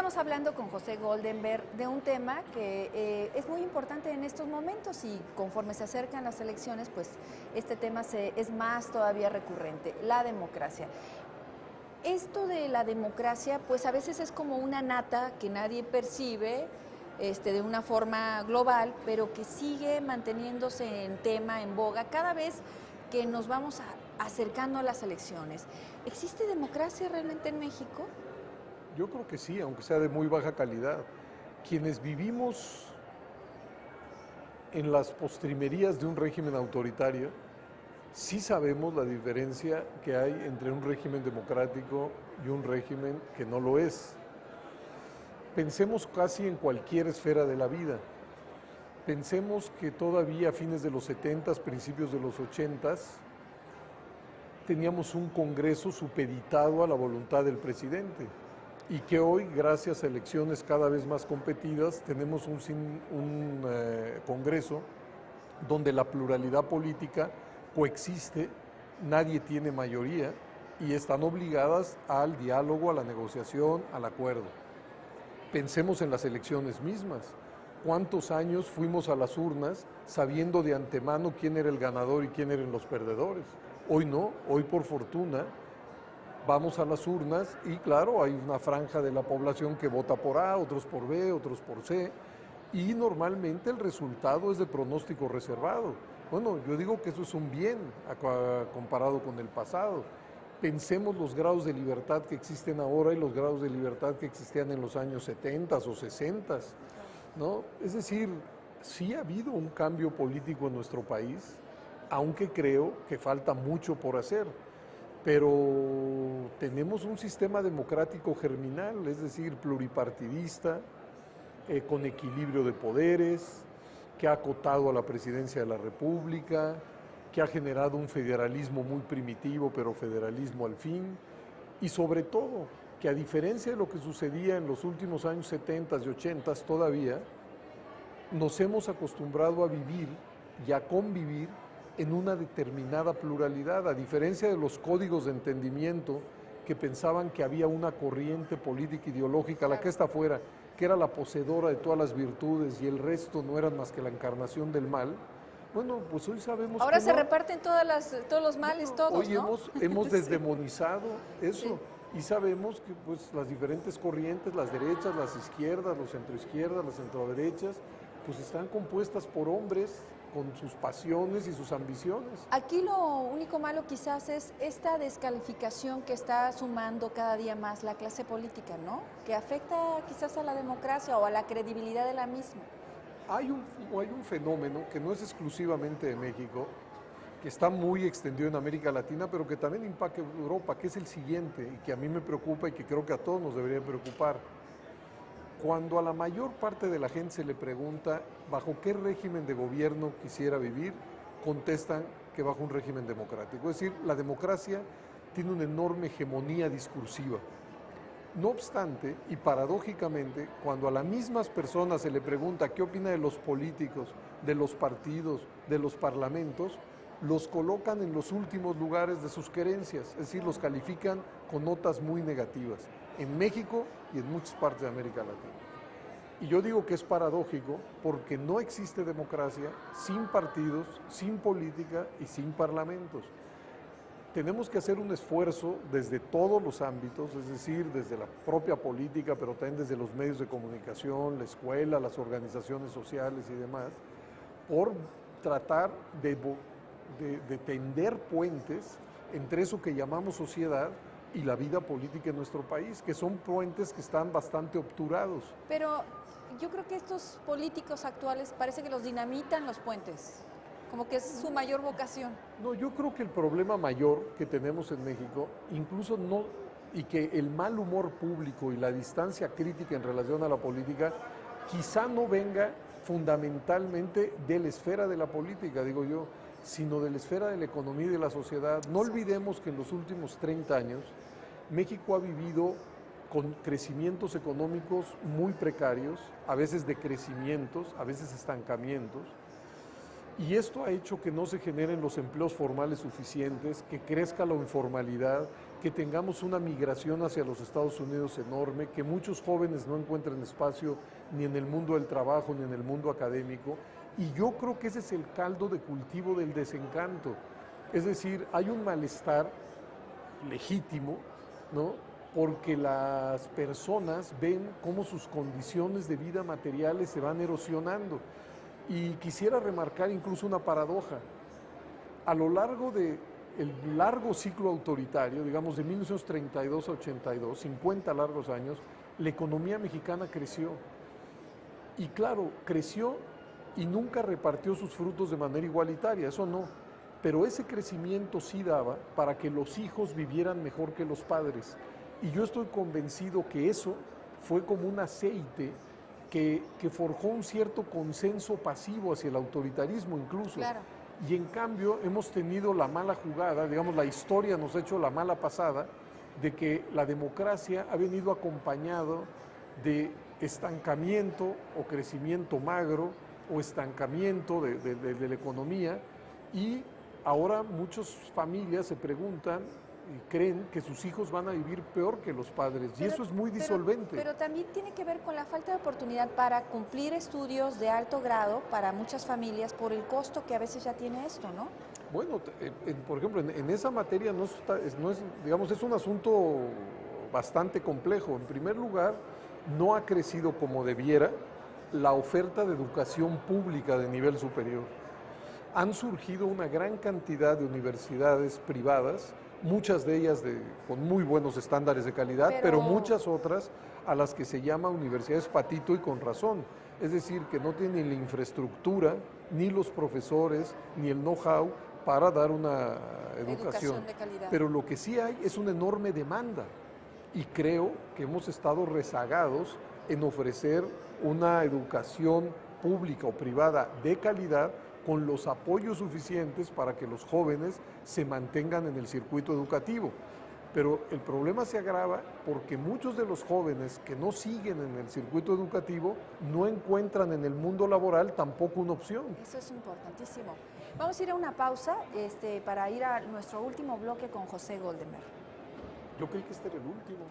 estamos hablando con José Goldenberg de un tema que es muy importante en estos momentos y conforme se acercan las elecciones, pues este tema es más todavía recurrente, la democracia. Esto de la democracia, pues a veces es como una nata que nadie percibe de una forma global, pero que sigue manteniéndose en tema, en boga, cada vez que nos vamos acercando a las elecciones. ¿Existe democracia realmente en México? Yo creo que sí, aunque sea de muy baja calidad. Quienes vivimos en las postrimerías de un régimen autoritario, sí sabemos la diferencia que hay entre un régimen democrático y un régimen que no lo es. Pensemos casi en cualquier esfera de la vida. Pensemos que todavía a fines de los 70, principios de los 80, teníamos un Congreso supeditado a la voluntad del presidente y que hoy, gracias a elecciones cada vez más competidas, tenemos un Congreso donde la pluralidad política coexiste, nadie tiene mayoría y están obligadas al diálogo, a la negociación, al acuerdo. Pensemos en las elecciones mismas. ¿Cuántos años fuimos a las urnas sabiendo de antemano quién era el ganador y quién eran los perdedores? Hoy no, hoy por fortuna vamos a las urnas y claro, hay una franja de la población que vota por A, otros por B, otros por C, y normalmente el resultado es de pronóstico reservado. Bueno, yo digo que eso es un bien comparado con el pasado. Pensemos los grados de libertad que existen ahora y los grados de libertad que existían en los años 70 o 60, ¿no? Es decir, sí ha habido un cambio político en nuestro país, aunque creo que falta mucho por hacer. Pero tenemos un sistema democrático germinal, es decir, pluripartidista, con equilibrio de poderes, que ha acotado a la presidencia de la República, que ha generado un federalismo muy primitivo, pero federalismo al fin, y sobre todo, que a diferencia de lo que sucedía en los últimos años 70 y 80 todavía, nos hemos acostumbrado a vivir y a convivir en una determinada pluralidad, a diferencia de los códigos de entendimiento que pensaban que había una corriente política ideológica, la que está afuera, que era la poseedora de todas las virtudes y el resto no eran más que la encarnación del mal. Bueno, pues hoy sabemos ahora que se no. reparten todos los males, todos, hoy ¿no? hemos desdemonizado eso Sí. y sabemos que pues, las diferentes corrientes, las derechas, las izquierdas, los centroizquierdas, las centroderechas, pues están compuestas por hombres con sus pasiones y sus ambiciones. Aquí lo único malo quizás es esta descalificación que está sumando cada día más la clase política, ¿no? Que afecta quizás a la democracia o a la credibilidad de la misma. Hay un fenómeno que no es exclusivamente de México, que está muy extendido en América Latina, pero que también impacta en Europa, que es el siguiente, y que a mí me preocupa y que creo que a todos nos debería preocupar. Cuando a la mayor parte de la gente se le pregunta bajo qué régimen de gobierno quisiera vivir, contestan que bajo un régimen democrático. Es decir, la democracia tiene una enorme hegemonía discursiva. No obstante, y paradójicamente, cuando a las mismas personas se le pregunta qué opina de los políticos, de los partidos, de los parlamentos, los colocan en los últimos lugares de sus querencias, es decir, los califican con notas muy negativas, en México y en muchas partes de América Latina. Y yo digo que es paradójico porque no existe democracia sin partidos, sin política y sin parlamentos. Tenemos que hacer un esfuerzo desde todos los ámbitos, es decir, desde la propia política, pero también desde los medios de comunicación, la escuela, las organizaciones sociales y demás, por tratar de tender puentes entre eso que llamamos sociedad y la vida política en nuestro país, que son puentes que están bastante obturados. Pero yo creo que estos políticos actuales parece que los dinamitan los puentes, como que es su mayor vocación. No, yo creo que el problema mayor que tenemos en México, incluso no, y que el mal humor público y la distancia crítica en relación a la política, quizá no venga fundamentalmente de la esfera de la política, digo yo, sino de la esfera de la economía y de la sociedad. No olvidemos que en los últimos 30 años México ha vivido con crecimientos económicos muy precarios, a veces decrecimientos, a veces estancamientos, Y esto ha hecho que no se generen los empleos formales suficientes, que crezca la informalidad, que tengamos una migración hacia los Estados Unidos enorme, que muchos jóvenes no encuentren espacio ni en el mundo del trabajo ni en el mundo académico. Y yo creo que ese es el caldo de cultivo del desencanto. Es decir, hay un malestar legítimo, ¿no? Porque las personas ven cómo sus condiciones de vida materiales se van erosionando. Y quisiera remarcar incluso una paradoja. A lo largo del largo ciclo autoritario, digamos de 1932 a 82, 50 largos años, la economía mexicana creció. Y claro, creció y nunca repartió sus frutos de manera igualitaria, eso no. Pero ese crecimiento sí daba para que los hijos vivieran mejor que los padres. Y yo estoy convencido que eso fue como un aceite que forjó un cierto consenso pasivo hacia el autoritarismo incluso. Claro. Y en cambio hemos tenido la mala jugada, digamos, la historia nos ha hecho la mala pasada, de que la democracia ha venido acompañado de estancamiento o crecimiento magro o estancamiento de la economía, y ahora muchas familias se preguntan y creen que sus hijos van a vivir peor que los padres, y eso es muy disolvente. Pero también tiene que ver con la falta de oportunidad para cumplir estudios de alto grado para muchas familias por el costo que a veces ya tiene esto, ¿no? Bueno, por ejemplo, en esa materia digamos, es un asunto bastante complejo. En primer lugar, no ha crecido como debiera la oferta de educación pública de nivel superior. Han surgido una gran cantidad de universidades privadas, muchas de ellas con muy buenos estándares de calidad, pero muchas otras a las que se llama universidades patito, y con razón. Es decir, que no tienen la infraestructura, ni los profesores, ni el know-how para dar una educación de calidad. Pero lo que sí hay es una enorme demanda, y creo que hemos estado rezagados en ofrecer una educación pública o privada de calidad con los apoyos suficientes para que los jóvenes se mantengan en el circuito educativo. Pero el problema se agrava porque muchos de los jóvenes que no siguen en el circuito educativo no encuentran en el mundo laboral tampoco una opción. Eso es importantísimo. Vamos a ir a una pausa para ir a nuestro último bloque con José Goldenberg. Yo creí que este era el último.